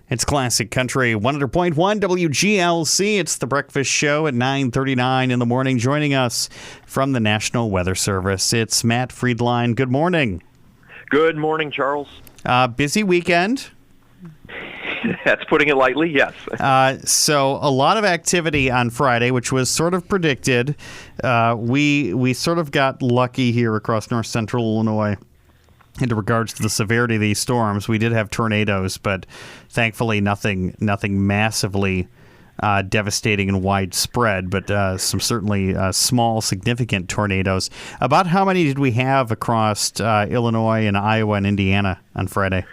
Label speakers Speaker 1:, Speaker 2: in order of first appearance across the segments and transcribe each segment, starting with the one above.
Speaker 1: It's Classic Country 100.1 WGLC. It's the breakfast show at 9:39 in the morning. Joining us from the National Weather Service, it's Matt Friedlein. Good morning.
Speaker 2: Good morning, Charles.
Speaker 1: Busy weekend.
Speaker 2: That's putting it lightly, yes.
Speaker 1: So a lot of activity on Friday, which was sort of predicted. We sort of got lucky here across north central Illinois in regards to the severity of these storms. We did have tornadoes, but thankfully nothing massively devastating and widespread, but some certainly small, significant tornadoes. About how many did we have across Illinois and Iowa and Indiana on Friday?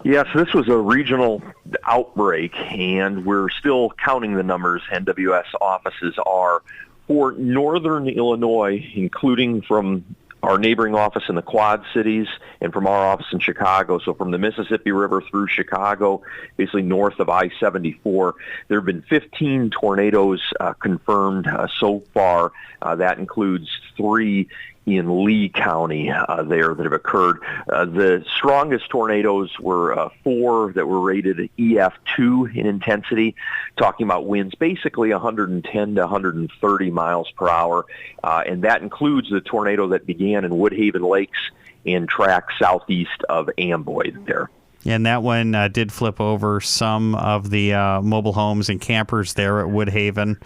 Speaker 2: Yes, this was a regional outbreak, and we're still counting the numbers. NWS offices are for northern Illinois, including from our neighboring office in the Quad Cities and from our office in Chicago. So from the Mississippi River through Chicago, basically north of I-74, there have been 15 tornadoes confirmed so far. That includes 3 in Lee County there that have occurred. The strongest tornadoes were 4 that were rated EF2 in intensity, talking about winds basically 110 to 130 miles per hour. And that includes the tornado that began in Woodhaven Lakes and tracked southeast of Amboy there.
Speaker 1: And that one did flip over some of the mobile homes and campers there at Woodhaven.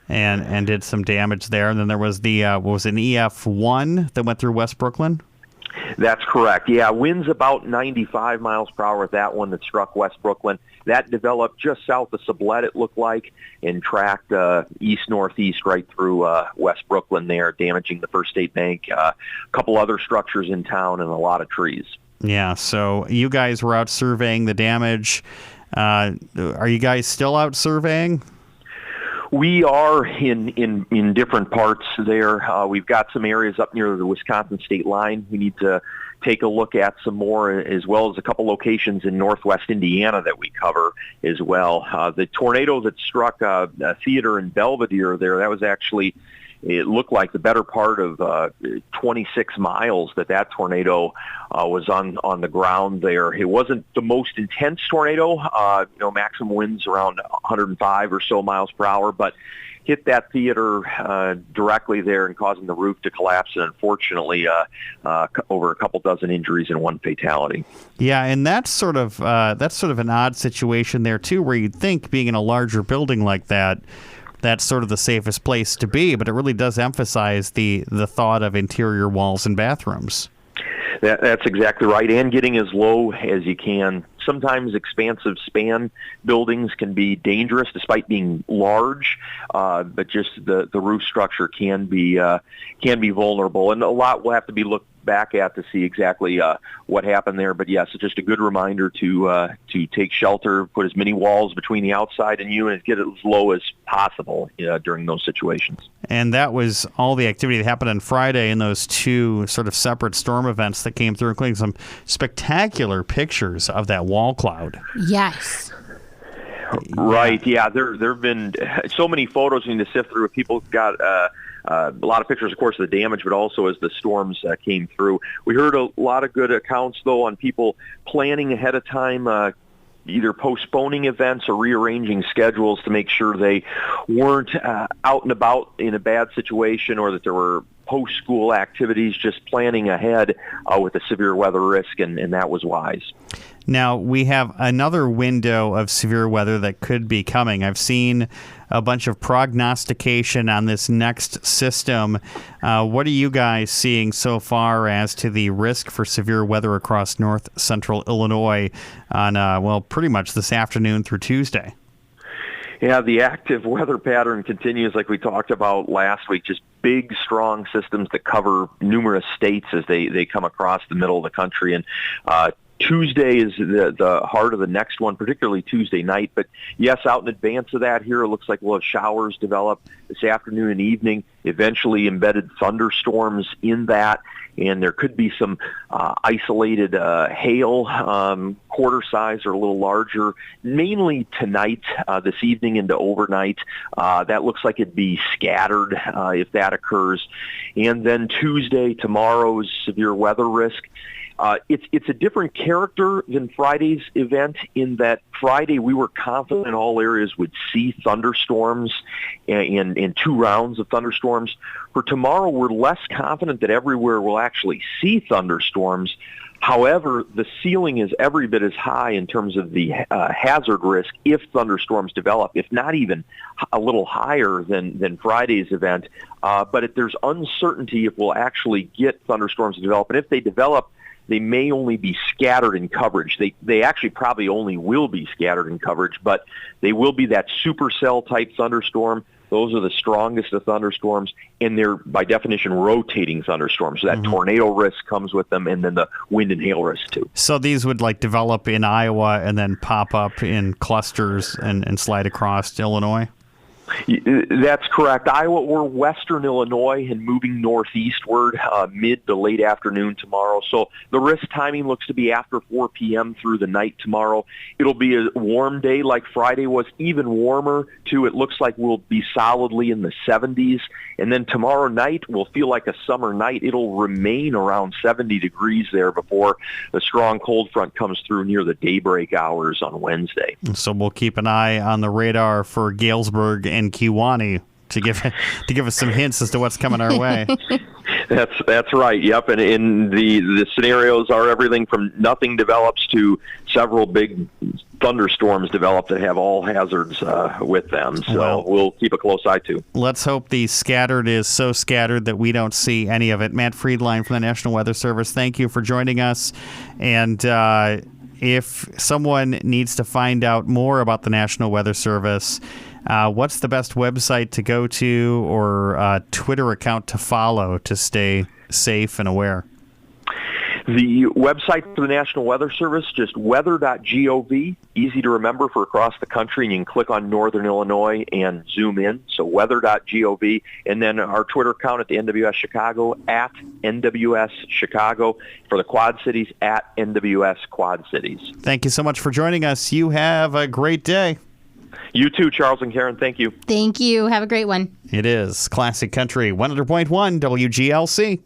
Speaker 1: And did some damage there. And then there was the was an EF1 that went through West Brooklyn?
Speaker 2: That's correct. Yeah, winds about 95 miles per hour at that one that struck West Brooklyn. That developed just south of Sublette, it looked like, and tracked east-northeast right through West Brooklyn there, damaging the First State Bank, a couple other structures in town, and a lot of trees. Yeah,
Speaker 1: so you guys were out surveying the damage. Are you guys still out surveying?
Speaker 2: We are in different parts there. We've got some areas up near the Wisconsin state line we need to take a look at some more, as well as a couple locations in northwest Indiana that we cover as well. The tornado that struck a theater in Belvedere there, that was actually, it looked like the better part of 26 miles that tornado was on the ground there. It wasn't the most intense tornado, maximum winds around 105 or so miles per hour, but hit that theater directly there and causing the roof to collapse, and unfortunately over a couple dozen injuries and 1 fatality.
Speaker 1: Yeah, and that's sort of an odd situation there too, where you'd think being in a larger building like that, that's sort of the safest place to be, but it really does emphasize the thought of interior walls and bathrooms.
Speaker 2: That's exactly right, and getting as low as you can. Sometimes expansive span buildings can be dangerous despite being large, but just the roof structure can be vulnerable, and a lot will have to be looked back at to see exactly what happened there. But yes, it's just a good reminder to take shelter, put as many walls between the outside and you, and get it as low as possible during those situations.
Speaker 1: And that was all the activity that happened on Friday in those 2 sort of separate storm events that came through, including some spectacular pictures of that wall cloud.
Speaker 3: Yes.
Speaker 2: Right. Yeah. There have been so many photos we need to sift through. People got a lot of pictures, of course, of the damage, but also as the storms came through. We heard a lot of good accounts, though, on people planning ahead of time, either postponing events or rearranging schedules to make sure they weren't out and about in a bad situation, or that there were post-school activities, just planning ahead with the severe weather risk, and that was wise.
Speaker 1: Now, we have another window of severe weather that could be coming. I've seen a bunch of prognostication on this next system. What are you guys seeing so far as to the risk for severe weather across north central Illinois on, pretty much this afternoon through Tuesday?
Speaker 2: Yeah, the active weather pattern continues like we talked about last week, just big, strong systems that cover numerous states as they come across the middle of the country. And Tuesday is the heart of the next one, particularly Tuesday night. But yes, out in advance of that here, it looks like we'll have showers develop this afternoon and evening, eventually embedded thunderstorms in that. And there could be some isolated hail, quarter size or a little larger, mainly tonight, this evening into overnight. That looks like it'd be scattered if that occurs. And then Tuesday, tomorrow's severe weather risk. It's a different character than Friday's event in that Friday we were confident all areas would see thunderstorms in 2 rounds of thunderstorms. For tomorrow, we're less confident that everywhere will actually see thunderstorms. However, the ceiling is every bit as high in terms of the hazard risk if thunderstorms develop, if not even a little higher than Friday's event. But there's uncertainty if we'll actually get thunderstorms to develop. And if they develop, they may only be scattered in coverage. They actually probably only will be scattered in coverage, but they will be that supercell type thunderstorm. Those are the strongest of thunderstorms, and they're, by definition, rotating thunderstorms. So that tornado risk comes with them, and then the wind and hail risk, too.
Speaker 1: So these would develop in Iowa and then pop up in clusters and slide across to Illinois?
Speaker 2: That's correct. Iowa or western Illinois and moving northeastward mid to late afternoon tomorrow. So the risk timing looks to be after 4 p.m. through the night tomorrow. It'll be a warm day like Friday was, even warmer, too. It looks like we'll be solidly in the 70s. And then tomorrow night will feel like a summer night. It'll remain around 70 degrees there before the strong cold front comes through near the daybreak hours on Wednesday.
Speaker 1: So we'll keep an eye on the radar for Galesburg and Kewaunee to give us some hints as to what's coming our way.
Speaker 2: That's right. Yep. And in the scenarios are everything from nothing develops to several big thunderstorms develop that have all hazards with them. So we'll keep a close eye too.
Speaker 1: Let's hope the scattered is so scattered that we don't see any of it. Matt Friedlein from the National Weather Service, thank you for joining us. And if someone needs to find out more about the National Weather Service, what's the best website to go to or Twitter account to follow to stay safe and aware?
Speaker 2: The website for the National Weather Service, just weather.gov, easy to remember for across the country, and you can click on Northern Illinois and zoom in. So weather.gov, and then our Twitter account at the NWS Chicago, at NWS Chicago, for the Quad Cities, at NWS Quad Cities.
Speaker 1: Thank you so much for joining us. You have a great day.
Speaker 2: You too, Charles and Caryn. Thank you.
Speaker 3: Thank you. Have a great one.
Speaker 1: It is Classic Country 100.1 WGLC.